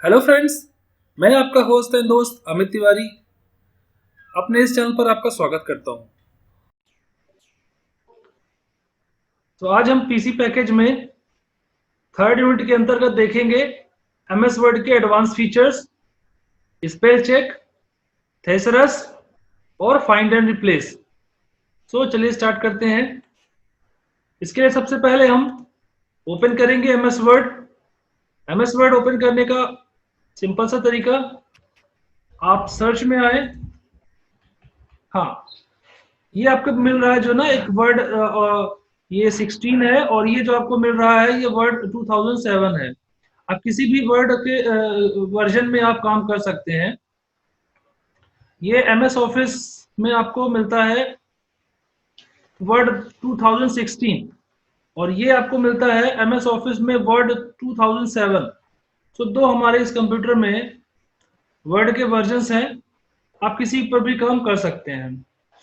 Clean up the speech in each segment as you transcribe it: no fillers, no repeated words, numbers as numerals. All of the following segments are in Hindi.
हेलो फ्रेंड्स, मैं आपका होस्ट एंड दोस्त अमित तिवारी अपने इस चैनल पर आपका स्वागत करता हूं। तो आज हम पीसी पैकेज में थर्ड यूनिट के अंतर्गत देखेंगे एमएस वर्ड के एडवांस फीचर्स, स्पेल चेक, थेसरस और फाइंड एंड रिप्लेस। चलिए स्टार्ट करते हैं। इसके लिए सबसे पहले हम ओपन करेंगे MS word. MS word open करने का सिंपल सा तरीका, आप सर्च में आए। हाँ, ये आपको मिल रहा है जो ना एक वर्ड, ये 16 है और ये जो आपको मिल रहा है ये वर्ड 2007 है। आप किसी भी वर्ड के वर्जन में आप काम कर सकते हैं। ये एमएस ऑफिस में आपको मिलता है वर्ड 2016 और ये आपको मिलता है एमएस ऑफिस में वर्ड 2007। दो हमारे इस कंप्यूटर में वर्ड के वर्जन्स हैं, आप किसी पर भी काम कर सकते हैं।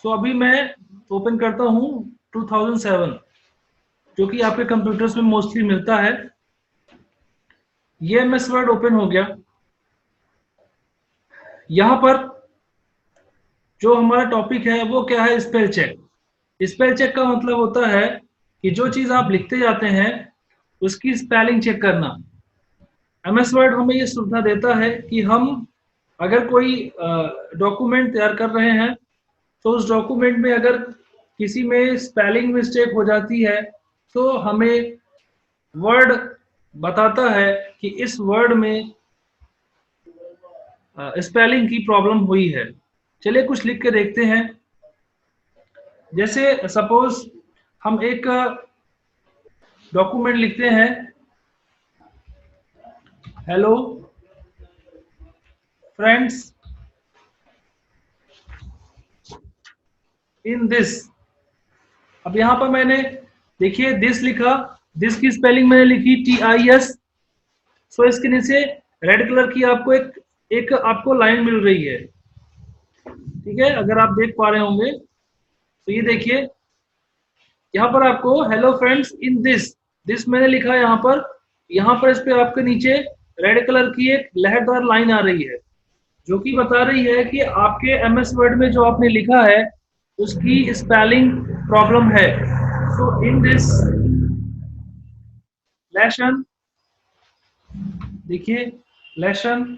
अभी मैं ओपन करता हूँ 2007 जो कि आपके कंप्यूटर्स में मोस्टली मिलता है। ये एमएस वर्ड ओपन हो गया। यहां पर जो हमारा टॉपिक है वो क्या है, स्पेल चेक। स्पेल चेक का मतलब होता है कि जो चीज आप लिखते जाते हैं उसकी स्पेलिंग चेक करना। एमएस वर्ड हमें ये सुविधा देता है कि हम अगर कोई डॉक्यूमेंट तैयार कर रहे हैं तो उस डॉक्यूमेंट में अगर किसी में स्पेलिंग मिस्टेक हो जाती है तो हमें वर्ड बताता है कि इस वर्ड में स्पेलिंग की प्रॉब्लम हुई है। चलिए कुछ लिख के देखते हैं। जैसे सपोज हम एक डॉक्यूमेंट लिखते हैं, हेलो फ्रेंड्स इन दिस। अब यहां पर मैंने देखिए दिस लिखा, दिस की स्पेलिंग मैंने लिखी TIS। इसके नीचे रेड कलर की आपको एक आपको लाइन मिल रही है, ठीक है, अगर आप देख पा रहे होंगे तो ये देखिए यहाँ पर आपको hello friends in this, this मैंने लिखा है यहाँ पर इस पे आपके नीचे रेड कलर की एक लहरदार लाइन आ रही है जो कि बता रही है कि आपके एमएस वर्ड में जो आपने लिखा है उसकी स्पेलिंग प्रॉब्लम है। इन दिस लेसन, देखिए lesson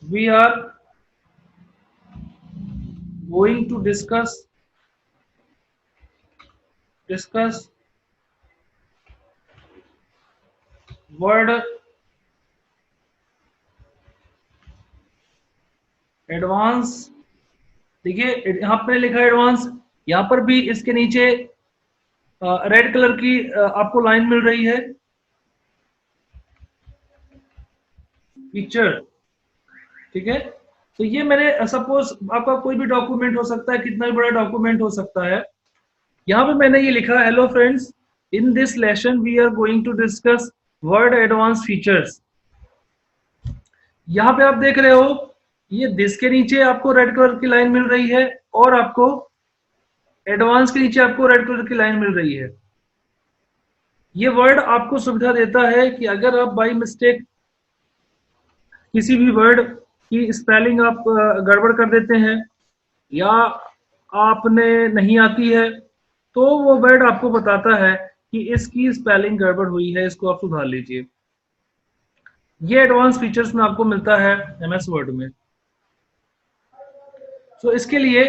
we are going to discuss Word advance. देखिए यहाँ पे लिखा है एडवांस, यहाँ पर भी इसके नीचे रेड कलर की आपको लाइन मिल रही है पिक्चर, ठीक है। तो ये मैंने सपोज आपका कोई भी डॉक्यूमेंट हो सकता है, कितना भी बड़ा डॉक्यूमेंट हो सकता है। यहाँ पे मैंने ये लिखा hello friends in this lesson we are going to discuss Word advance features. यहाँ पे आप देख रहे हो ये दिस के नीचे आपको रेड कलर की लाइन मिल रही है और आपको एडवांस के नीचे आपको रेड कलर की लाइन मिल रही है। ये वर्ड आपको सुविधा देता है कि अगर आप बाई मिस्टेक किसी भी वर्ड की स्पेलिंग आप गड़बड़ कर देते हैं या आपने नहीं आती है तो वो वर्ड आपको बताता है कि इसकी स्पेलिंग गड़बड़ हुई है, इसको आप सुधार लीजिए। ये एडवांस फीचर्स में आपको मिलता है एमएस वर्ड में। इसके लिए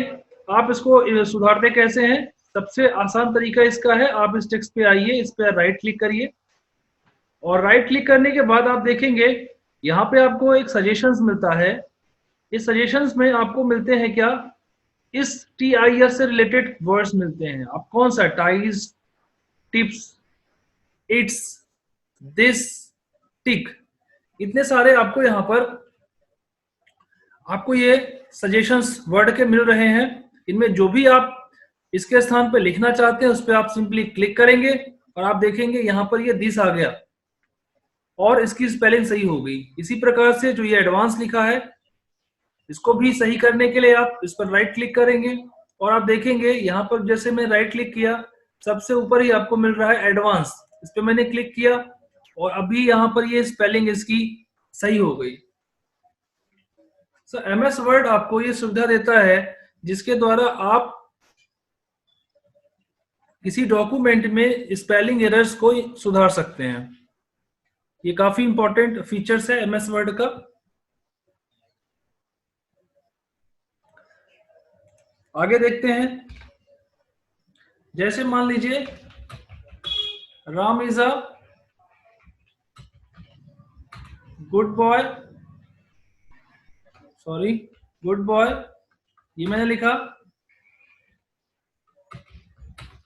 आप इसको सुधारते कैसे हैं, सबसे आसान तरीका इसका है, आप इस टेक्स्ट पे आइए, इस पे राइट क्लिक करिए और राइट क्लिक करने के बाद आप देखेंगे यहाँ पे आपको एक सजेशंस मिलता है। इस सजेशंस में आपको मिलते हैं क्या, इस TIS से रिलेटेड वर्ड्स मिलते हैं। आप कौन सा, टाइज, टिप्स, इट्स, दिस, टिक, इतने सारे आपको यहाँ पर आपको ये सजेशंस वर्ड के मिल रहे हैं। इनमें जो भी आप इसके स्थान पे लिखना चाहते हैं उस पर आप सिंपली क्लिक करेंगे और आप देखेंगे यहाँ पर ये दिस आ गया और इसकी स्पेलिंग सही हो गई। इसी प्रकार से जो ये एडवांस लिखा है इसको भी सही करने के लिए आप इस पर राइट क्लिक करेंगे और आप देखेंगे यहाँ पर जैसे मैं राइट क्लिक किया सबसे ऊपर ही आपको मिल रहा है एडवांस, इस पर मैंने क्लिक किया और अभी यहाँ पर ये स्पेलिंग इसकी सही हो गई। सो एमएस वर्ड आपको ये सुविधा देता है जिसके द्वारा आप किसी डॉक्यूमेंट में स्पेलिंग एरर्स को सुधार सकते हैं। ये काफी इंपॉर्टेंट फीचर्स है एमएस वर्ड का। आगे देखते हैं। जैसे मान लीजिए Ram is a good boy, sorry good boy, ये मैंने लिखा।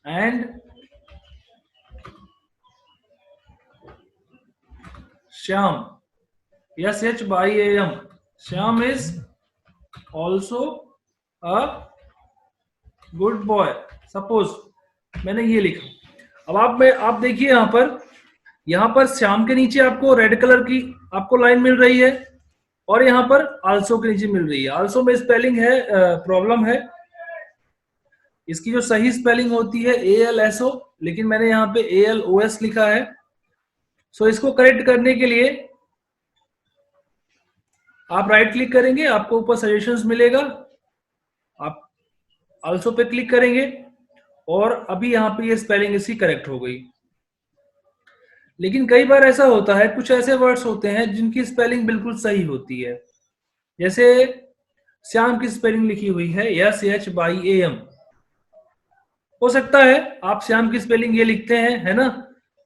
And Shyam, SHYAM, Shyam is also a good boy, suppose मैंने ये लिखा। अब आप देखिए यहाँ पर श्याम के नीचे आपको रेड कलर की आपको लाइन मिल रही है और यहाँ पर आल्सो के नीचे मिल रही है। आल्सो में स्पेलिंग है प्रॉब्लम है, इसकी जो सही स्पेलिंग होती है ALSO, लेकिन मैंने यहाँ पे ALOS लिखा है। सो इसको करेक्ट करने के लिए आप राइट क्लिक करेंगे, आपको ऊपर सजेशंस मिलेगा, आप आल्सो पे क्लिक करेंगे और अभी यहाँ पे ये स्पेलिंग इसकी करेक्ट हो गई। लेकिन कई बार ऐसा होता है, कुछ ऐसे वर्ड्स होते हैं जिनकी स्पेलिंग बिल्कुल सही होती है। जैसे श्याम की स्पेलिंग लिखी हुई है SHYAM, हो सकता है आप श्याम की स्पेलिंग ये लिखते हैं, है ना,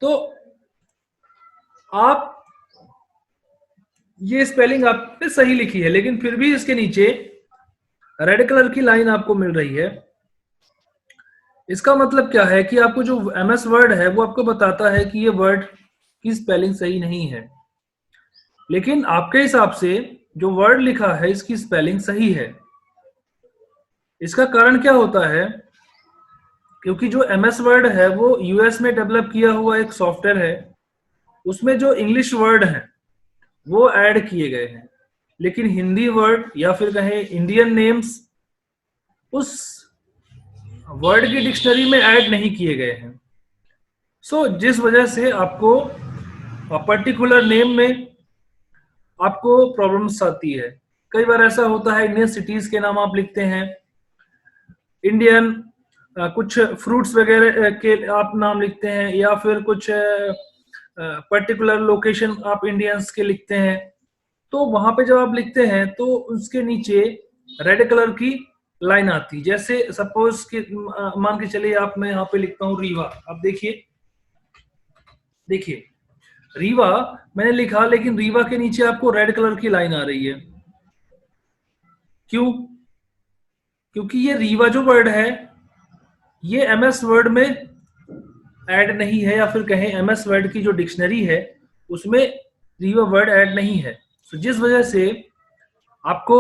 तो आप ये स्पेलिंग आपने सही लिखी है, लेकिन फिर भी इसके नीचे रेड कलर की लाइन आपको मिल रही है। इसका मतलब क्या है कि आपको जो एमएस वर्ड है वो आपको बताता है कि ये वर्ड की स्पेलिंग सही नहीं है, लेकिन आपके हिसाब से जो वर्ड लिखा है इसकी स्पेलिंग सही है। इसका कारण क्या होता है, क्योंकि जो एमएस वर्ड है वो यूएस में डेवलप किया हुआ एक सॉफ्टवेयर है, उसमें जो इंग्लिश वर्ड हैं वो ऐड किए गए हैं, लेकिन हिंदी वर्ड या फिर कहें इंडियन नेम्स उस वर्ड की डिक्शनरी में ऐड नहीं किए गए हैं। सो जिस वजह से आपको पर्टिकुलर नेम में आपको प्रॉब्लम्स आती है। कई बार ऐसा होता है इंडियन सिटीज के नाम आप लिखते हैं, इंडियन कुछ फ्रूट्स वगैरह के आप नाम लिखते हैं, या फिर कुछ पर्टिकुलर लोकेशन आप इंडियंस के लिखते हैं, तो वहां पे जब आप लिखते हैं तो उसके नीचे रेड कलर की लाइन आती। जैसे सपोज कि मान के चलिए आप, मैं यहाँ पे लिखता हूँ रीवा, आप देखिए रीवा मैंने लिखा, लेकिन रीवा के नीचे आपको रेड कलर की लाइन आ रही है। क्यों? क्योंकि ये रीवा जो वर्ड है ये एमएस वर्ड में ऐड नहीं है, या फिर कहें एमएस वर्ड की जो डिक्शनरी है उसमें रीवा वर्ड ऐड नहीं है। तो जिस वजह से आपको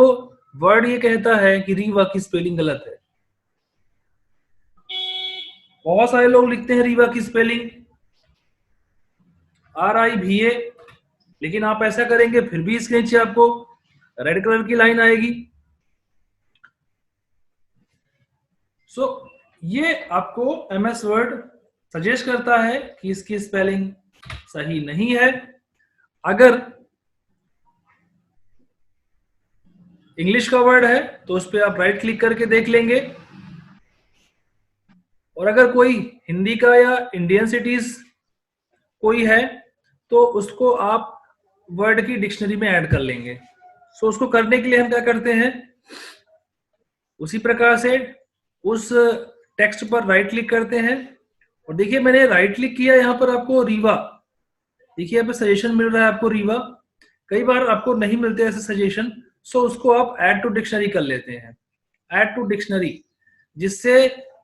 वर्ड ये कहता है कि रीवा की स्पेलिंग गलत है। बहुत सारे लोग लिखते हैं रीवा की स्पेलिंग RIVA, लेकिन आप ऐसा करेंगे फिर भी इसके नीचे आपको रेड कलर की लाइन आएगी। सो ये आपको एमएस वर्ड सजेस्ट करता है कि इसकी स्पेलिंग सही नहीं है। अगर इंग्लिश का वर्ड है तो उस पर आप राइट क्लिक करके देख लेंगे, और अगर कोई हिंदी का या इंडियन सिटीज कोई है तो उसको आप वर्ड की डिक्शनरी में ऐड कर लेंगे। सो उसको करने के लिए हम क्या करते हैं, उसी प्रकार से उस टेक्स्ट पर राइट क्लिक करते हैं, और देखिए मैंने राइट क्लिक किया, यहाँ पर आपको रीवा, देखिए यहाँ पे सजेशन मिल रहा है आपको रीवा। कई बार आपको नहीं मिलते ऐसे सजेशन, सो उसको आप ऐड टू डिक्शनरी कर लेते हैं, ऐड टू डिक्शनरी, जिससे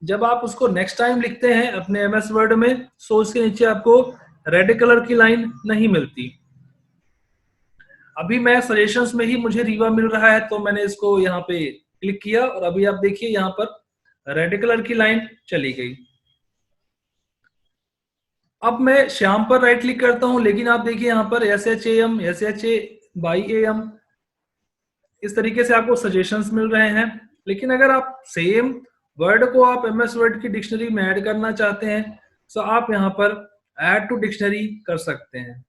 जब आप उसको नेक्स्ट टाइम लिखते हैं अपने एमएस वर्ड में, सो उसके नीचे आपको रेड कलर की लाइन नहीं मिलती। अभी मैं सजेशंस में ही मुझे रीवा मिल रहा है तो मैंने इसको यहाँ पे क्लिक किया, और अभी आप देखिए यहाँ पर रेड कलर की लाइन चली गई। अब मैं श्याम पर राइट क्लिक करता हूं, लेकिन आप देखिए यहाँ पर SHAM, SHAYAM इस तरीके से आपको सजेशंस मिल रहे हैं। लेकिन अगर आप सेम वर्ड को आप एमएस वर्ड की डिक्शनरी में ऐड करना चाहते हैं तो आप यहाँ पर ऐड टू डिक्शनरी कर सकते हैं।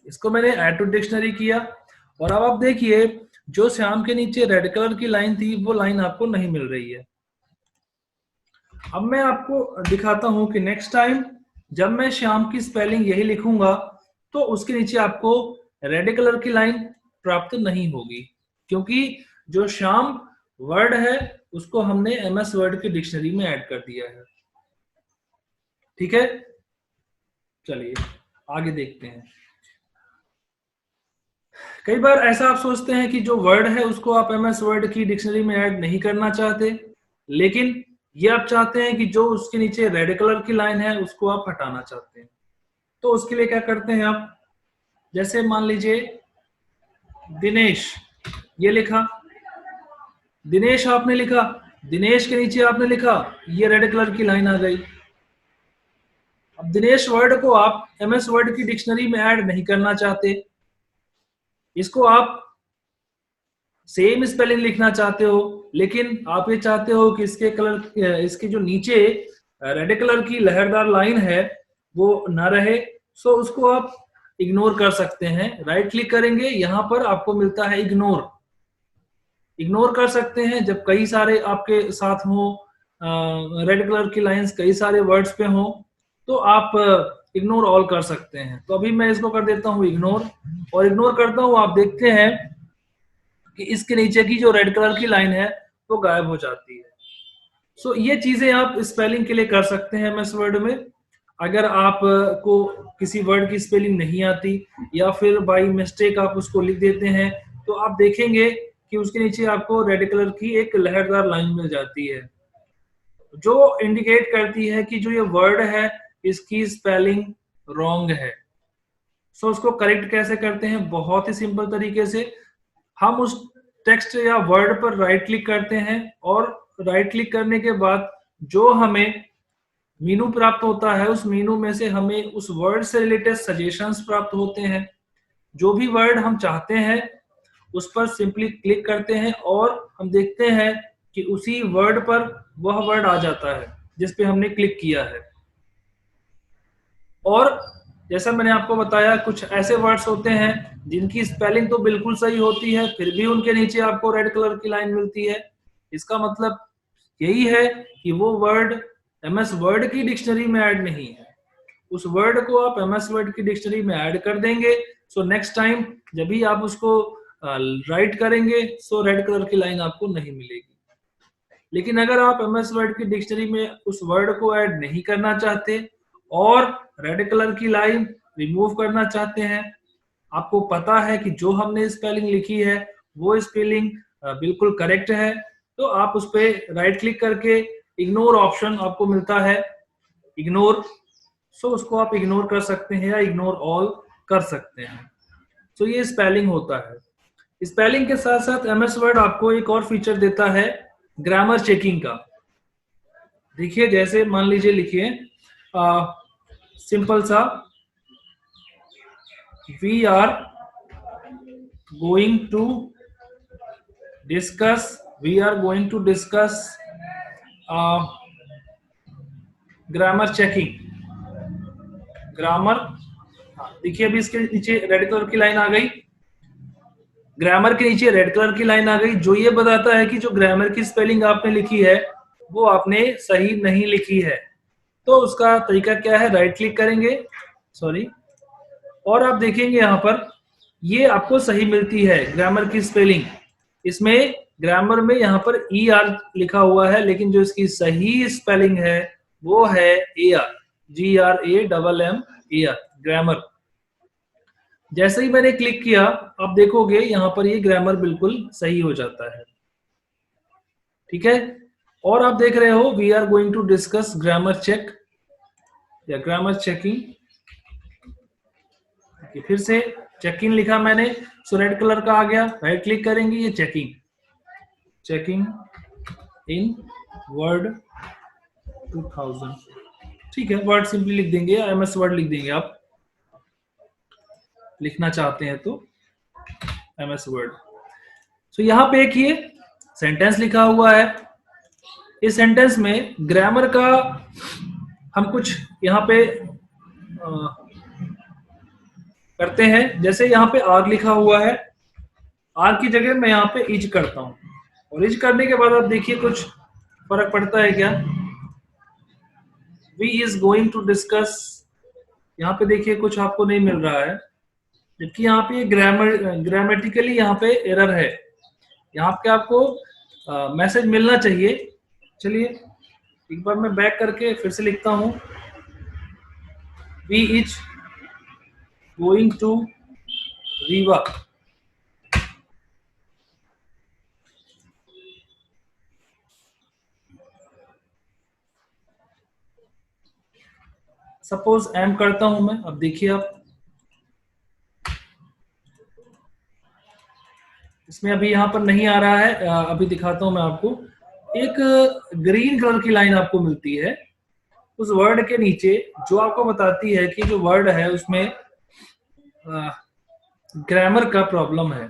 इसको मैंने ऐड टू डिक्शनरी किया और अब आप देखिए जो श्याम के नीचे रेड कलर की लाइन थी वो लाइन आपको नहीं मिल रही है। अब मैं आपको दिखाता हूं कि नेक्स्ट टाइम जब मैं श्याम की स्पेलिंग यही लिखूंगा तो उसके नीचे आपको रेड कलर की लाइन प्राप्त नहीं होगी, क्योंकि जो श्याम वर्ड है उसको हमने एमएस वर्ड की डिक्शनरी में ऐड कर दिया है। ठीक है, चलिए आगे देखते हैं। कई बार ऐसा आप सोचते हैं कि जो वर्ड है उसको आप एमएस वर्ड की डिक्शनरी में ऐड नहीं करना चाहते, लेकिन ये आप चाहते हैं कि जो उसके नीचे रेड कलर की लाइन है उसको आप हटाना चाहते हैं। तो उसके लिए क्या करते हैं आप, जैसे मान लीजिए दिनेश, ये लिखा, दिनेश आपने लिखा, दिनेश के नीचे आपने लिखा, ये रेड कलर की लाइन आ गई। अब दिनेश वर्ड को आप एमएस वर्ड की डिक्शनरी में ऐड नहीं करना चाहते, इसको आप सेम स्पेलिंग लिखना चाहते हो, लेकिन आप ये चाहते हो कि इसके कलर, इसके जो नीचे रेड कलर की लहरदार लाइन है वो ना रहे। सो उसको आप इग्नोर कर सकते हैं। राइट क्लिक करेंगे, यहां पर आपको मिलता है इग्नोर। इग्नोर कर सकते हैं जब कई सारे आपके साथ हो, रेड कलर की लाइंस कई सारे वर्ड्स पे हो, तो आप इग्नोर ऑल कर सकते हैं। तो अभी मैं इसको कर देता हूं इग्नोर, और इग्नोर करता हूं, आप देखते हैं कि इसके नीचे की जो रेड कलर की लाइन है वो गायब हो जाती है। सो ये चीजें आप स्पेलिंग के लिए कर सकते हैं एमएस वर्ड में। अगर आप को किसी वर्ड की स्पेलिंग नहीं आती या फिर बाय मिस्टेक आप उसको लिख देते हैं, तो आप देखेंगे कि उसके नीचे आपको रेड कलर की एक लहरदार लाइन मिल जाती है जो इंडिकेट करती है कि जो ये वर्ड है इसकी स्पेलिंग रॉन्ग है। सो उसको करेक्ट कैसे करते हैं, बहुत ही सिंपल तरीके से हम उस टेक्स्ट या वर्ड पर राइट क्लिक करते हैं और राइट क्लिक करने के बाद जो हमें मीनू प्राप्त होता है उस मीनू में से हमें उस वर्ड से रिलेटेड सजेशंस प्राप्त होते हैं। जो भी वर्ड हम चाहते हैं उस पर सिंपली क्लिक करते हैं और हम देखते हैं कि उसी वर्ड पर वह वर्ड आ जाता है जिस पे हमने क्लिक किया है। और जैसा मैंने आपको बताया, कुछ ऐसे वर्ड्स होते हैं जिनकी स्पेलिंग तो बिल्कुल सही होती है फिर भी उनके नीचे आपको रेड कलर की लाइन मिलती है। इसका मतलब यही है कि वो वर्ड एमएस वर्ड की डिक्शनरी में ऐड नहीं है। उस वर्ड को आप एमएस वर्ड की डिक्शनरी में ऐड कर देंगे, सो नेक्स्ट टाइम जब भी आप उसको राइट करेंगे सो रेड कलर की लाइन आपको नहीं मिलेगी। लेकिन अगर आप एमएस वर्ड की डिक्शनरी में उस वर्ड को ऐड नहीं करना चाहते और रेड कलर की लाइन रिमूव करना चाहते हैं, आपको पता है कि जो हमने स्पेलिंग लिखी है वो स्पेलिंग बिल्कुल करेक्ट है, तो आप उस पर राइट क्लिक करके इग्नोर ऑप्शन आपको मिलता है, इग्नोर। सो उसको आप इग्नोर कर सकते हैं या इग्नोर ऑल कर सकते हैं। सो ये स्पेलिंग होता है। स्पेलिंग के साथ साथ एमएस वर्ड आपको एक और फीचर देता है ग्रामर चेकिंग का। देखिए जैसे मान लीजिए लिखिए सिंपल सा, we are going to discuss, we are going to discuss grammar checking, grammar. देखिए अभी इसके नीचे रेड कलर की लाइन आ गई, ग्रामर के नीचे रेड कलर की लाइन आ गई, जो ये बताता है कि जो ग्रामर की स्पेलिंग आपने लिखी है वो आपने सही नहीं लिखी है। तो उसका तरीका क्या है, राइट क्लिक करेंगे, सॉरी, और आप देखेंगे यहाँ पर ये आपको सही मिलती है ग्रामर की स्पेलिंग। इसमें ग्रामर में यहाँ पर ई आर लिखा हुआ है, लेकिन जो इसकी सही स्पेलिंग है वो है A R, G R A double M A R, grammar. जैसे ही मैंने क्लिक किया आप देखोगे यहाँ पर ये ग्रामर बिल्कुल सही हो जाता है। ठीक है, और आप देख रहे हो we are going to discuss grammar check या ग्रामर चेकिंग। फिर से चेकिंग लिखा मैंने, सो रेड कलर का आ गया, राइट क्लिक करेंगे, ये चेकिंग, चेकिंग इन वर्ड 2000। ठीक है, वर्ड सिंपली लिख देंगे या एमएस वर्ड लिख देंगे, आप लिखना चाहते हैं तो एमएस वर्ड। सो यहाँ पे एक ये सेंटेंस लिखा हुआ है, इस सेंटेंस में ग्रामर का हम कुछ यहाँ पे करते हैं। जैसे यहाँ पे आर लिखा हुआ है, आर की जगह मैं यहाँ पे इज करता हूँ, और इज करने के बाद आप देखिए कुछ फर्क पड़ता है क्या। We is going to discuss, यहाँ पे देखिए कुछ आपको नहीं मिल रहा है, जबकि यहाँ पे ग्रामेटिकली यहाँ पे एरर है। यहाँ पे आपको मैसेज मिलना चाहिए। चलिए एक बार मैं बैक करके फिर से लिखता हूँ, we is going to Rewa. Suppose am करता हूं मैं, अब देखिए आप इसमें अभी यहाँ पर नहीं आ रहा है, अभी दिखाता हूं मैं आपको। एक ग्रीन कलर की लाइन आपको मिलती है उस वर्ड के नीचे, जो आपको बताती है कि जो वर्ड है उसमें ग्रामर का प्रॉब्लम है।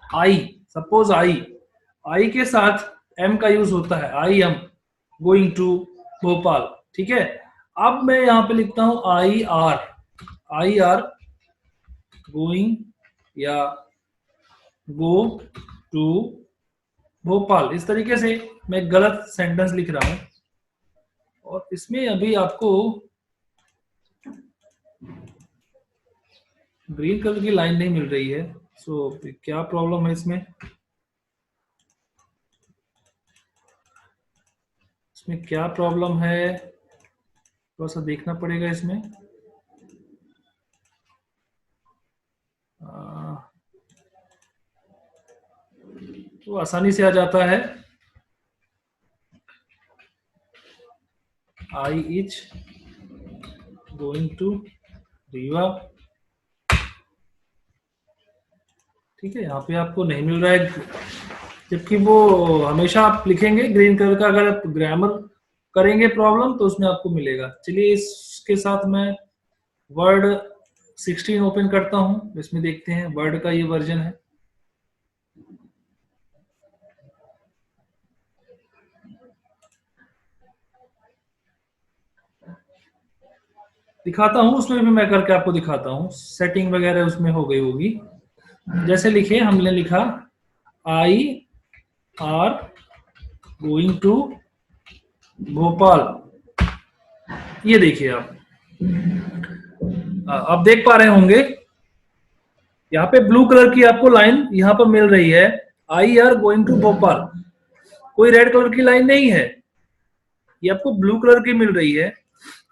आई, सपोज आई के साथ एम का यूज होता है, I am going to Bhopal, ठीक है। अब मैं यहाँ पे लिखता हूं आई आर गोइंग या गो टू भोपाल। इस तरीके से मैं गलत सेंटेंस लिख रहा हूं, और इसमें अभी आपको ग्रीन कलर की लाइन नहीं मिल रही है। सो क्या प्रॉब्लम है इसमें क्या प्रॉब्लम है, थोड़ा सा देखना पड़ेगा इसमें। तो आसानी से आ जाता है, I is going to Rewa, ठीक है। यहाँ पे आपको नहीं मिल रहा है, जबकि वो हमेशा आप लिखेंगे ग्रीन कलर का, अगर आप ग्रामर करेंगे प्रॉब्लम तो उसमें आपको मिलेगा। चलिए इसके साथ मैं वर्ड 16 ओपन करता हूं, इसमें देखते हैं वर्ड का ये वर्जन है। दिखाता हूं, उसमें भी मैं करके आपको दिखाता हूं, सेटिंग वगैरह उसमें हो गई होगी। जैसे लिखे, हमने लिखा I are going to Bhopal, ये देखिए आप देख पा रहे होंगे यहाँ पे ब्लू कलर की आपको लाइन यहाँ पर मिल रही है, I are going to Bhopal. कोई रेड कलर की लाइन नहीं है, ये आपको ब्लू कलर की मिल रही है,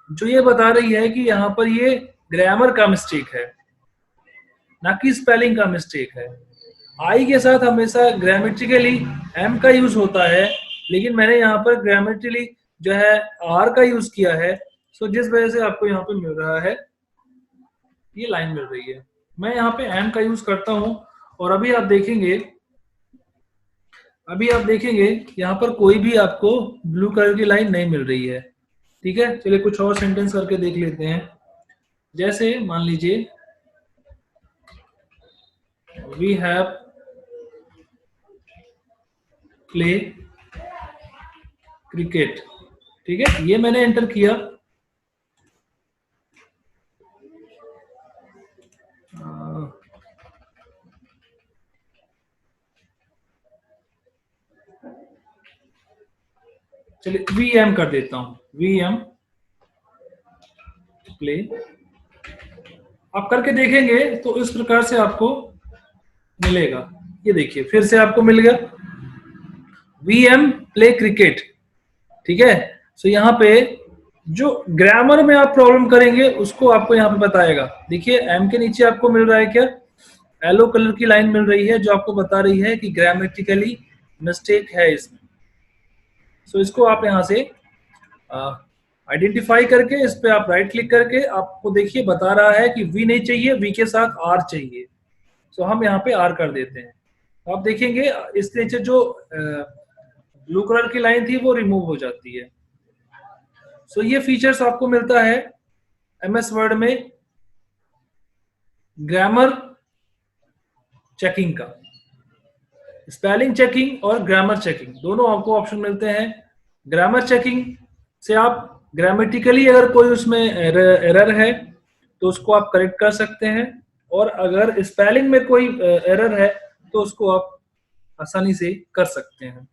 जो ये बता रही है कि यहाँ पर ये ग्रामर का मिस्टेक है, ना कि स्पेलिंग का मिस्टेक है। आई के साथ हमेशा ग्रामेटिकली एम का यूज होता है, लेकिन मैंने यहाँ पर ग्रामेटिकली जो है आर का यूज किया है। सो जिस वजह से आपको यहाँ पे मिल रहा है, ये लाइन मिल रही है। मैं यहाँ पे एम का यूज करता हूँ, और अभी आप देखेंगे यहाँ पर कोई भी आपको ब्लू कलर की लाइन नहीं मिल रही है, ठीक है। चलिए कुछ और सेंटेंस करके देख लेते हैं। जैसे मान लीजिए वी हैव प्ले क्रिकेट, ठीक है, ये मैंने एंटर किया। चलिए वी एम कर देता हूं, वी एम प्ले। आप करके देखेंगे तो इस प्रकार से आपको मिलेगा। ये देखिए फिर से आपको मिल गया, वी एम प्ले क्रिकेट, ठीक है। सो यहाँ पे जो ग्रामर में आप प्रॉब्लम करेंगे उसको आपको यहाँ पे बताएगा। देखिए एम के नीचे आपको मिल रहा है क्या, येलो कलर की लाइन मिल रही है, जो आपको बता रही है कि ग्रामेटिकली मिस्टेक है इसमें। सो इसको आप यहाँ से आइडेंटिफाई करके इस पे आप राइट क्लिक करके, आपको देखिए बता रहा है कि वी नहीं चाहिए, वी के साथ आर चाहिए। सो हम यहाँ पे आर कर देते हैं। आप देखेंगे इस नीचे जो ब्लू कलर की लाइन थी वो रिमूव हो जाती है। सो ये फीचर्स आपको मिलता है एमएस वर्ड में ग्रामर चेकिंग का, स्पेलिंग चेकिंग और ग्रामर चेकिंग दोनों आपको ऑप्शन मिलते हैं। ग्रामर चेकिंग से आप ग्रामेटिकली अगर कोई उसमें एरर है तो उसको आप करेक्ट कर सकते हैं, और अगर स्पेलिंग में कोई एरर है तो उसको आप आसानी से कर सकते हैं।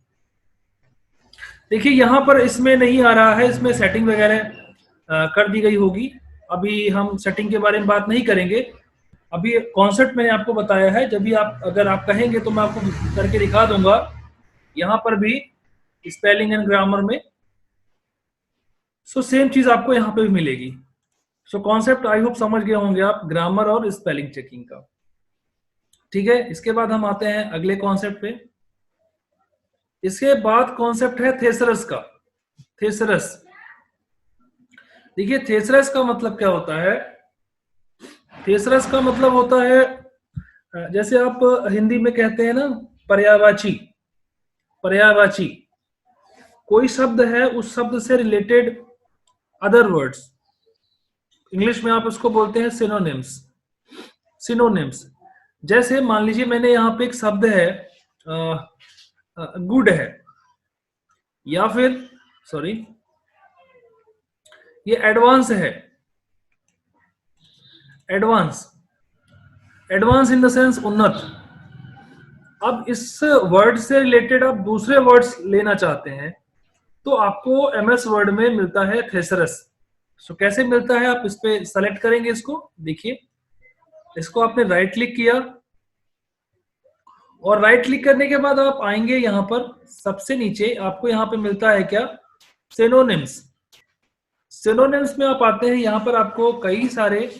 देखिए यहाँ पर इसमें नहीं आ रहा है, इसमें सेटिंग वगैरह कर दी गई होगी। अभी हम सेटिंग के बारे में बात नहीं करेंगे, अभी कॉन्सेप्ट मैंने आपको बताया है। जब भी आप अगर आप कहेंगे तो मैं आपको करके दिखा दूंगा यहाँ पर भी स्पेलिंग एंड ग्रामर में। सो सेम चीज आपको यहाँ पे भी मिलेगी। सो कॉन्सेप्ट आई होप समझ गए होंगे आप ग्रामर और स्पेलिंग चेकिंग का। ठीक है, इसके बाद हम आते हैं अगले कॉन्सेप्ट पे। इसके बाद कॉन्सेप्ट है थेसरस का। थेसरस, देखिए थेसरस का मतलब क्या होता है। थेसरस का मतलब होता है जैसे आप हिंदी में कहते हैं ना पर्यायवाची। पर्यायवाची कोई शब्द है, उस शब्द से रिलेटेड अदर वर्ड्स, इंग्लिश में आप उसको बोलते हैं सिनोनिम्स। सिनोनिम्स, जैसे मान लीजिए मैंने यहाँ पे एक शब्द है गुड है, या फिर सॉरी ये एडवांस है। Advance, advance in the sense उन्नत। अब इस वर्ड से रिलेटेड आप दूसरे वर्ड्स लेना चाहते हैं तो आपको एमएस वर्ड में मिलता है थेसरस। सो कैसे मिलता है, आप इस पे सेलेक्ट करेंगे इसको। देखिए इसको आपने राइट क्लिक किया, और राइट क्लिक करने के बाद आप आएंगे यहाँ पर सबसे नीचे आपको यहाँ पे मिलता है क्या, सिनोनिम्स। सिनोनिम्स में आप आते हैं, यहाँ पर आपको कई सारे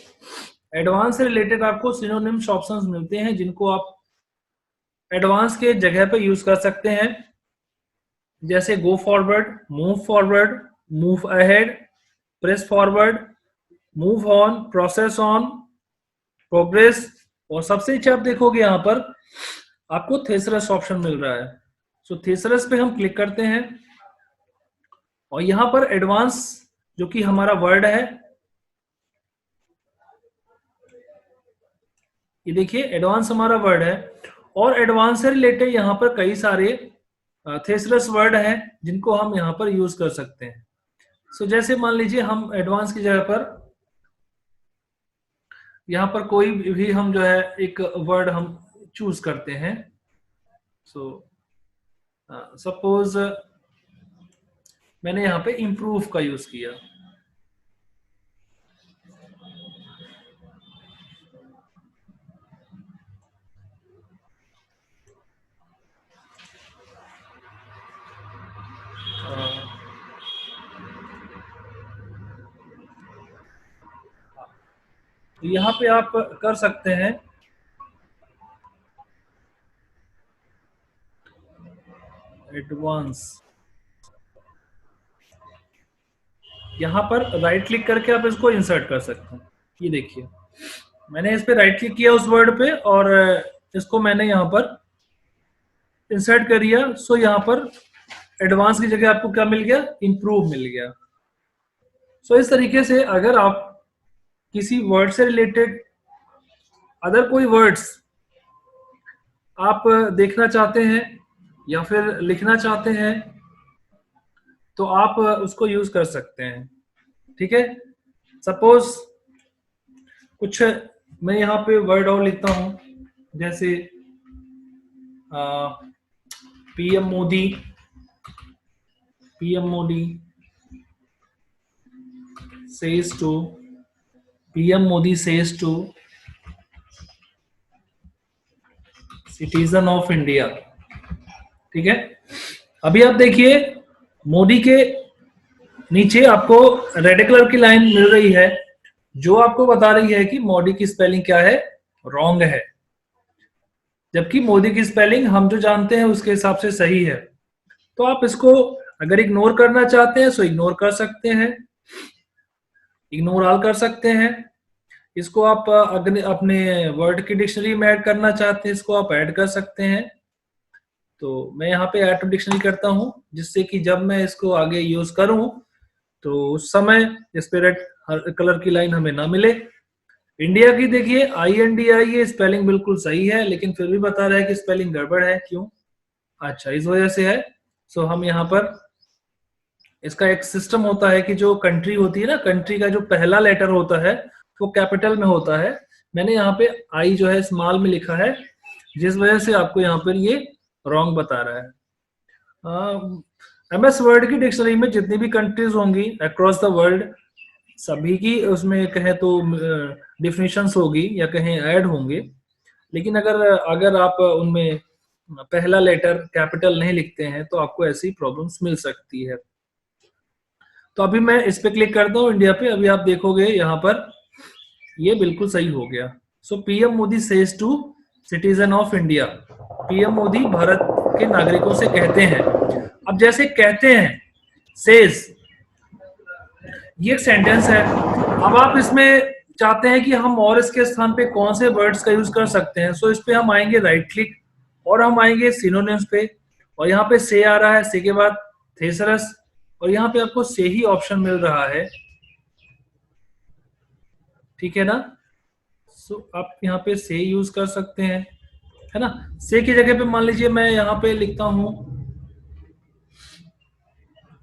एडवांस से रिलेटेड आपको सिनोनिम्स ऑप्शंस मिलते हैं जिनको आप एडवांस के जगह पे यूज कर सकते हैं। जैसे go forward, move ahead, press forward, move on, process on, progress, और सबसे नीचे आप देखोगे यहाँ पर आपको थेसरस ऑप्शन मिल रहा है। सो थेसरस पे हम क्लिक करते हैं, और यहाँ पर एडवांस जो कि हमारा वर्ड है, ये देखिए एडवांस हमारा वर्ड है, और एडवांस से रिलेटेड यहाँ पर कई सारे थेसरस वर्ड हैं जिनको हम यहाँ पर यूज कर सकते हैं। सो जैसे मान लीजिए हम एडवांस की जगह पर यहाँ पर कोई भी हम जो है एक वर्ड हम चूज करते हैं। सो सपोज मैंने यहाँ पे इम्प्रूव का यूज किया। तो यहाँ पे आप कर सकते हैं एडवांस, यहाँ पर राइट क्लिक करके आप इसको इंसर्ट कर सकते हैं। ये देखिए मैंने इस पे राइट क्लिक किया उस वर्ड पे, और इसको मैंने यहाँ पर इंसर्ट कर दिया। सो यहाँ पर एडवांस की जगह आपको क्या मिल गया, इम्प्रूव मिल गया। सो इस तरीके से अगर आप किसी वर्ड से रिलेटेड अदर कोई वर्ड्स आप देखना चाहते हैं या फिर लिखना चाहते हैं तो आप उसको यूज कर सकते हैं। ठीक है, सपोज कुछ मैं यहाँ पे वर्ड और लिखता हूं, जैसे PM Modi, PM Modi says to, PM Modi says to citizen of India. ठीक है, अभी आप देखिए मोदी के नीचे आपको रेड कलर की लाइन मिल रही है जो आपको बता रही है कि मोदी की स्पेलिंग क्या है, रॉन्ग है, जबकि मोदी की स्पेलिंग हम जो जानते हैं उसके हिसाब से सही है। तो आप इसको अगर इग्नोर करना चाहते हैं तो इग्नोर कर सकते हैं, इग्नोर ऑल कर सकते हैं। इसको आप अगर अपने वर्ड की डिक्शनरी में ऐड करना चाहते हैं इसको आप ऐड कर सकते हैं। तो मैं यहाँ पे ऐड टू डिक्शनरी करता हूँ जिससे कि जब मैं इसको आगे यूज करूँ तो उस समय इस पे रेड कलर की लाइन हमें ना मिले। इंडिया की देखिए INDI, ये स्पेलिंग बिल्कुल सही है लेकिन फिर भी बता रहा है कि स्पेलिंग गड़बड़ है। क्यों? अच्छा, इस वजह से है। सो हम यहाँ पर इसका एक सिस्टम होता है कि जो कंट्री होती है ना, कंट्री का जो पहला लेटर होता है वो कैपिटल में होता है। मैंने यहाँ पे आई जो है स्मॉल में लिखा है, जिस वजह से आपको यहाँ पर ये रॉन्ग बता रहा है। एमएस वर्ड की डिक्शनरी में जितनी भी कंट्रीज होंगी अक्रॉस द वर्ल्ड, सभी की उसमें कहें तो डिफिनेशंस होगी या कहें ऐड होंगे, लेकिन अगर अगर आप उनमें पहला लेटर कैपिटल नहीं लिखते हैं तो आपको ऐसी प्रॉब्लम्स मिल सकती है। तो अभी मैं इस पे क्लिक करता हूँ इंडिया पे, अभी आप देखोगे यहाँ पर ये बिल्कुल सही हो गया। So PM Modi says to citizen of India, PM Modi Bharat के नागरिकों से कहते हैं। अब जैसे कहते हैं सेज, ये एक सेंटेंस है। अब आप इसमें चाहते हैं कि हम और इसके स्थान पे कौन से वर्ड्स का यूज कर सकते हैं, सो इस पे हम आएंगे राइट क्लिक और हम आएंगे सिनोनिम्स पे, और यहाँ पे से आ रहा है, से के बाद थेसरस, और यहाँ पे आपको से ही ऑप्शन मिल रहा है, ठीक है ना। सो आप यहाँ पे से यूज कर सकते हैं, है ना। से की जगह पे मान लीजिए मैं यहाँ पे लिखता हूं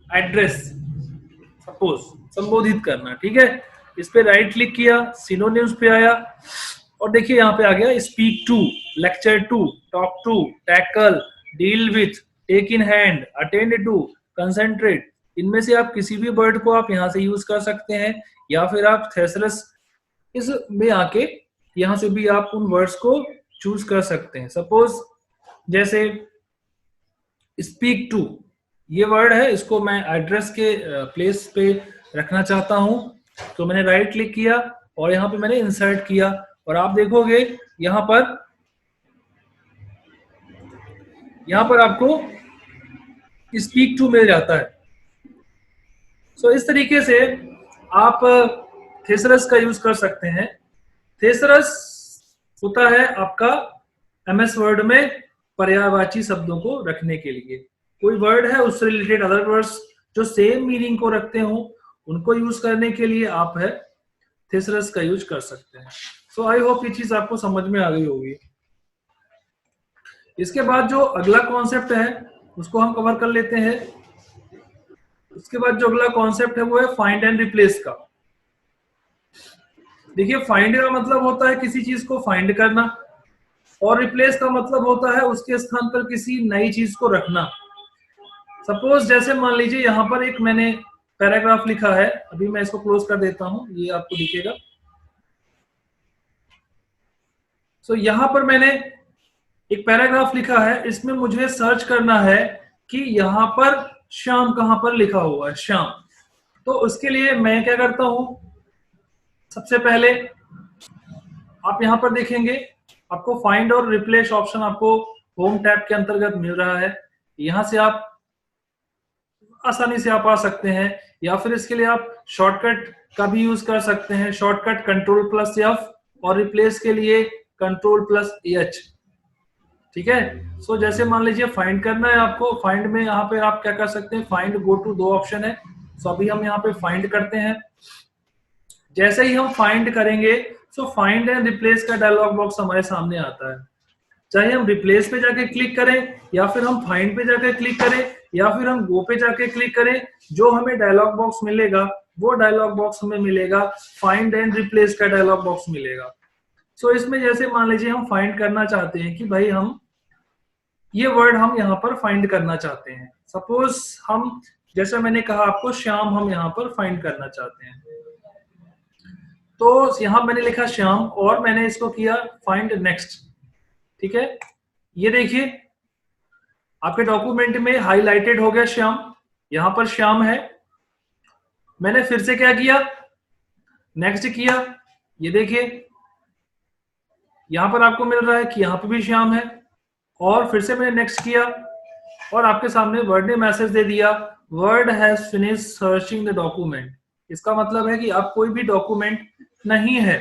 एड्रेस, सपोज संबोधित करना, ठीक है। इस पे राइट क्लिक किया, सिनोनिम्स पे आया और देखिए यहाँ पे आ गया speak to, lecture to, talk to, tackle, deal with, take in hand, attend to, concentrate. इनमें से आप किसी भी वर्ड को आप यहाँ से यूज कर सकते हैं, या फिर आप थेसरस इस में आके यहाँ से भी आप उन वर्ड्स को चूज कर सकते हैं। सपोज जैसे स्पीक टू ये वर्ड है, इसको मैं एड्रेस के प्लेस पे रखना चाहता हूं, तो मैंने राइट क्लिक किया और यहाँ पे मैंने इंसर्ट किया, और आप देखोगे यहाँ पर आपको स्पीक टू मिल जाता है। सो इस तरीके से आप थेसरस का यूज कर सकते हैं। थेसरस होता है आपका एमएस वर्ड में पर्यायवाची शब्दों को रखने के लिए। कोई वर्ड है उससे रिलेटेड अदर वर्ड्स जो सेम मीनिंग को रखते हो उनको यूज करने के लिए आप है थेसरस का यूज कर सकते हैं। सो आई होप ये चीज आपको समझ में आ गई होगी। इसके बाद जो अगला कॉन्सेप्ट है उसको हम कवर कर लेते हैं। उसके बाद जो अगला कॉन्सेप्ट है वो है फाइंड एंड रिप्लेस का। देखिए फाइंड का मतलब होता है किसी चीज को फाइंड करना, और रिप्लेस का मतलब होता है उसके स्थान पर किसी नई चीज को रखना। सपोज जैसे मान लीजिए यहाँ पर एक मैंने पैराग्राफ लिखा है, अभी मैं इसको क्लोज कर देता हूं, ये आपको दिखेगा। सो यहाँ पर मैंने एक पैराग्राफ लिखा है, इसमें मुझे सर्च करना है कि यहाँ पर श्याम कहाँ पर लिखा हुआ है, श्याम। तो उसके लिए मैं क्या करता हूं, सबसे पहले आप यहाँ पर देखेंगे आपको फाइंड और रिप्लेस ऑप्शन आपको होम टैब के अंतर्गत मिल रहा है। यहां से आप आसानी से आप आ सकते हैं, या फिर इसके लिए आप शॉर्टकट का भी यूज कर सकते हैं, शॉर्टकट Ctrl+F, और रिप्लेस के लिए Ctrl+H, ठीक है। सो जैसे मान लीजिए फाइंड करना है आपको, फाइंड में यहाँ पे आप क्या कर सकते हैं, फाइंड गो टू दो ऑप्शन है। सो अभी हम यहाँ पे फाइंड करते हैं। जैसे ही हम फाइंड करेंगे सो फाइंड एंड रिप्लेस का डायलॉग बॉक्स हमारे सामने आता है। चाहे हम रिप्लेस पे जाके क्लिक करें, या फिर हम फाइंड पे जाके क्लिक करें, या फिर हम गो पे जाके क्लिक करें, जो हमें डायलॉग बॉक्स मिलेगा वो डायलॉग बॉक्स हमें मिलेगा फाइंड एंड रिप्लेस का डायलॉग बॉक्स मिलेगा। सो इसमें जैसे मान लीजिए हम फाइंड करना चाहते हैं कि भाई हम ये वर्ड हम यहाँ पर फाइंड करना चाहते हैं। सपोज हम जैसा मैंने कहा आपको श्याम हम यहाँ पर फाइंड करना चाहते हैं, तो यहाँ मैंने लिखा श्याम और मैंने इसको किया फाइंड नेक्स्ट, ठीक है। ये देखिए आपके डॉक्यूमेंट में हाईलाइटेड हो गया श्याम, यहां पर श्याम है। मैंने फिर से क्या किया, नेक्स्ट किया, ये देखिए यहां पर आपको मिल रहा है कि यहां पर भी श्याम है, और फिर से मैंने नेक्स्ट किया और आपके सामने वर्ड ने मैसेज दे दिया word has finish searching the document. इसका मतलब है कि आप कोई भी डॉक्यूमेंट नहीं है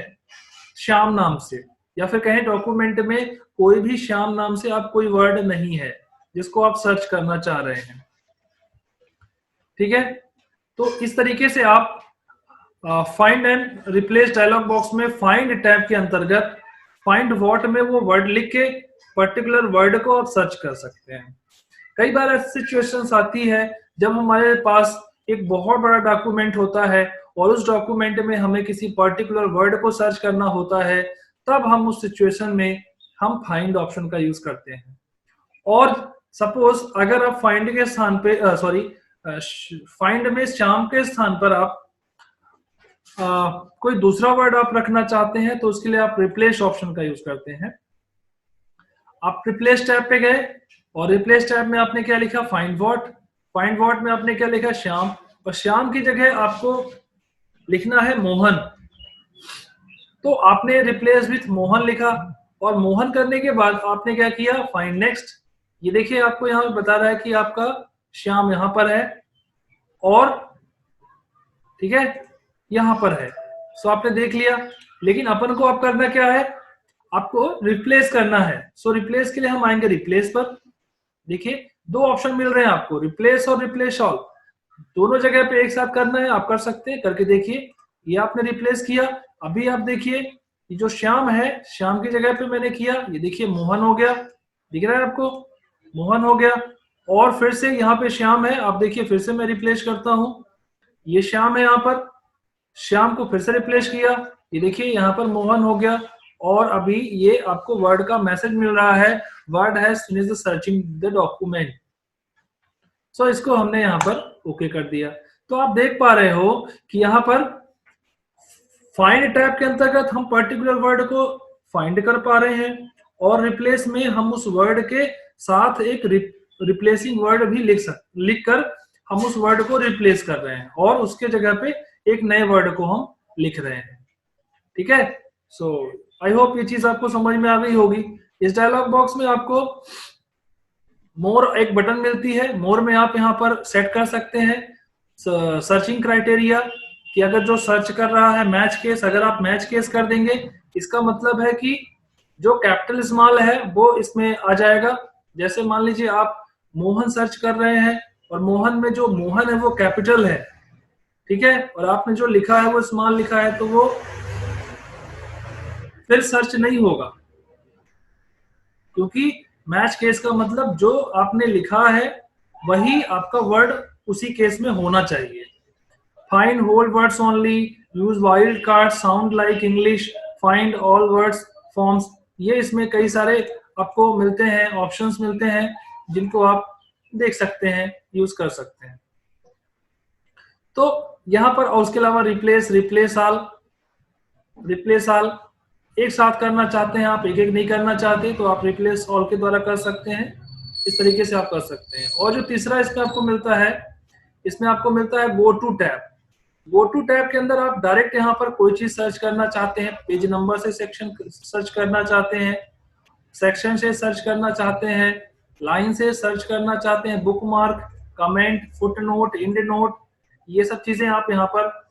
श्याम नाम से, या फिर कहें डॉक्यूमेंट में कोई भी श्याम नाम से आप कोई वर्ड नहीं है जिसको आप सर्च करना चाह रहे हैं, ठीक है। तो इस तरीके से आप find and replace dialog box में फाइंड टैब के अंतर्गत फाइंड व्हाट में वो वर्ड लिख के पर्टिकुलर वर्ड को आप सर्च कर सकते हैं। कई बार ऐसी सिचुएशंस आती है जब हमारे पास एक बहुत बड़ा डॉक्यूमेंट होता है और उस डॉक्यूमेंट में हमें किसी पर्टिकुलर वर्ड को सर्च करना होता है, तब हम उस सिचुएशन में हम फाइंड ऑप्शन का यूज करते हैं। और सपोज अगर आप फाइंड के स्थान पे फाइंड में श्याम के स्थान पर आप कोई दूसरा वर्ड आप रखना चाहते हैं, तो उसके लिए आप रिप्लेस ऑप्शन का यूज करते हैं। आप रिप्लेस टैब पे गए और रिप्लेस टैब में आपने क्या लिखा, फाइंड व्हाट में आपने क्या लिखा, श्याम, और श्याम की जगह आपको लिखना है मोहन, तो आपने रिप्लेस विथ मोहन लिखा, और मोहन करने के बाद आपने क्या किया, फाइंड नेक्स्ट। ये देखिए आपको यहाँ बता रहा है कि आपका श्याम यहाँ पर है और ठीक है यहाँ पर है, सो आपने देख लिया। लेकिन अपन को अब करना क्या है, आपको रिप्लेस करना है। सो रिप्लेस के लिए हम आएंगे रिप्लेस पर। देखिए दो ऑप्शन मिल रहे हैं आपको, रिप्लेस और रिप्लेस ऑल, दोनों जगह पे एक साथ करना है, आप कर सकते हैं, करके देखिए। ये आपने रिप्लेस किया, अभी आप देखिए ये जो श्याम है, श्याम की जगह पे मैंने किया, ये देखिए मोहन हो गया, दिख रहा है आपको, मोहन हो गया। और फिर से यहाँ पे श्याम है, आप देखिए फिर से मैं रिप्लेस करता हूँ, ये श्याम है यहाँ पर, श्याम को फिर से रिप्लेस किया, ये देखिए यहाँ पर मोहन हो गया। और अभी ये आपको वर्ड का मैसेज मिल रहा है, Word has finished searching the document. So इसको हमने यहाँ पर ओके कर दिया। तो आप देख पा रहे हो कि यहाँ पर फाइंड टैब के अंतर्गत हम पर्टिकुलर वर्ड को फाइंड कर पा रहे हैं, और रिप्लेस में हम उस वर्ड के साथ एक रिप्लेसिंग वर्ड भी लिख कर हम उस वर्ड को रिप्लेस कर रहे हैं, और उसके जगह पे एक नए वर्ड को हम लिख रहे हैं। ठीक है, सो आई होप ये चीज आपको समझ में आ गई होगी। इस डायलॉग बॉक्स में आपको मोर एक बटन मिलती है, मोर में आप यहाँ पर सेट कर सकते हैं सर्चिंग क्राइटेरिया, कि अगर जो सर्च कर रहा है मैच केस, अगर आप मैच केस कर देंगे, इसका मतलब है कि जो कैपिटल स्मॉल है वो इसमें आ जाएगा। जैसे मान लीजिए आप मोहन सर्च कर रहे हैं और मोहन में जो मोहन है वो कैपिटल है, ठीक है, और आपने जो लिखा है वो स्मॉल लिखा है, तो वो फिर सर्च नहीं होगा, क्योंकि मैच केस का मतलब जो आपने लिखा है वही आपका वर्ड उसी केस में होना चाहिए। Find whole words only, use wild card, sound like English, find all words forms, ये इसमें कई सारे आपको मिलते हैं, ऑप्शंस मिलते हैं, जिनको आप देख सकते हैं, यूज कर सकते हैं। तो यहाँ पर, और उसके अलावा रिप्लेस ऑल एक साथ करना चाहते हैं आप, एक एक नहीं करना चाहते, तो आप रिप्लेस ऑल के द्वारा कर सकते हैं, इस तरीके से आप कर सकते हैं। और जो तीसरा इसमें आपको मिलता है, इसमें आपको मिलता है go to tab. Go to tab के अंदर आप डायरेक्ट यहाँ पर कोई चीज सर्च करना चाहते हैं, पेज नंबर से सेक्शन सर्च करना चाहते हैं, सेक्शन से सर्च करना चाहते हैं, लाइन से सर्च करना चाहते हैं, bookmark, comment, footnote, endnote, ये सब चीजें आप यहाँ पर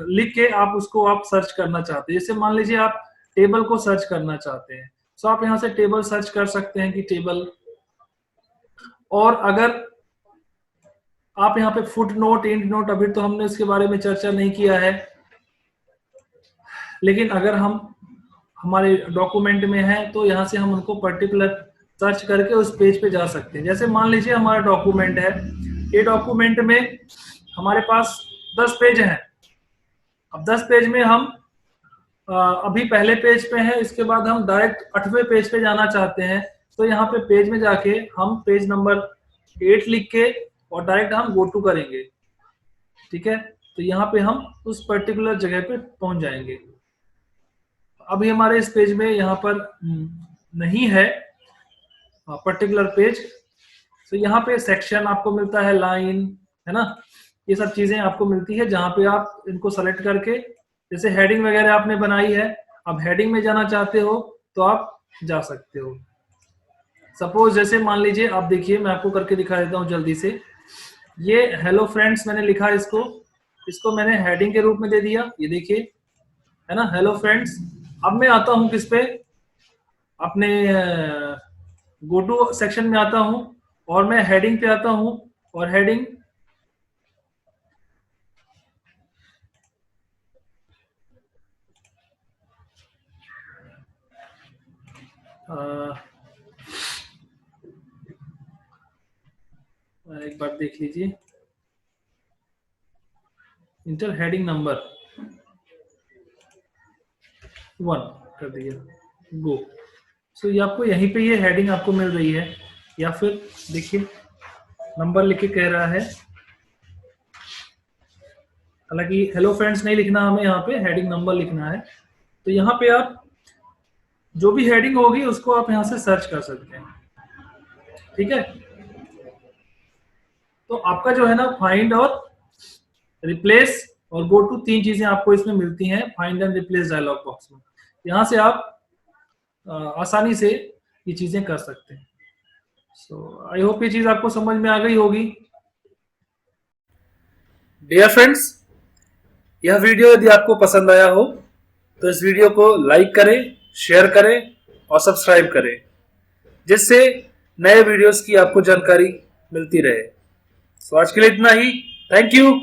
लिख के आप उसको आप सर्च करना चाहते हैं। जैसे मान लीजिए आप टेबल को सर्च करना चाहते हैं, तो आप यहाँ से टेबल सर्च कर सकते हैं कि टेबल। और अगर आप यहाँ पे फुट नोट, इंड नोट, अभी तो हमने इसके बारे में चर्चा नहीं किया है, लेकिन अगर हम हमारे डॉक्यूमेंट में है तो यहाँ से हम उनको पर्टिकुलर सर्च करके उस पेज पे जा सकते हैं। जैसे मान लीजिए हमारा डॉक्यूमेंट है, ये डॉक्यूमेंट में हमारे पास 10 पेज हैं। अब 10 पेज में हम अभी पहले पेज पे हैं, इसके बाद हम डायरेक्ट 8वें पेज पे जाना चाहते हैं, तो यहाँ पे पेज में जाके हम पेज नंबर 8 लिख के और डायरेक्ट हम गो टू करेंगे। ठीक है, तो यहाँ पे हम उस पर्टिकुलर जगह पे पहुंच जाएंगे। अभी हमारे इस पेज में यहाँ पर नहीं है पर्टिकुलर पेज, तो यहाँ पे सेक्शन आपको मिलता है, लाइन है ना, ये सब चीजें आपको मिलती है, जहाँ पे आप इनको सेलेक्ट करके, जैसे हेडिंग वगैरह आपने बनाई है, अब हेडिंग में जाना चाहते हो तो आप जा सकते हो। सपोज जैसे मान लीजिए आप देखिए, मैं आपको करके दिखा देता हूँ जल्दी से। ये हेलो फ्रेंड्स मैंने लिखा, इसको मैंने हेडिंग के रूप में दे दिया, ये देखिए है ना, हेलो फ्रेंड्स। अब मैं आता हूँ किस पे, अपने गो टू सेक्शन में आता हूँ और मैं हेडिंग पे आता हूँ, और हेडिंग एक बार देख लीजिए, इंटर हेडिंग नंबर 1 कर दिया, गो। सो ये आपको यहीं पे ये हेडिंग आपको मिल रही है, या फिर देखिए नंबर लिख के कह रहा है, हालांकि हेलो फ्रेंड्स नहीं लिखना हमें, यहाँ पे हेडिंग नंबर लिखना है। तो यहाँ पे आप जो भी हेडिंग होगी उसको आप यहाँ से सर्च कर सकते हैं, ठीक है। तो आपका जो है ना फाइंड और रिप्लेस और गो टू, 3 चीजें आपको इसमें मिलती हैं find and replace dialog box में। यहाँ से आप आसानी से ये चीजें कर सकते हैं। सो आई होप ये चीज आपको समझ में आ गई होगी। डियर फ्रेंड्स, यह वीडियो यदि आपको पसंद आया हो तो इस वीडियो को लाइक करें, शेयर करें और सब्सक्राइब करें, जिससे नए वीडियोस की आपको जानकारी मिलती रहे। सो आज के लिए इतना ही। Thank you.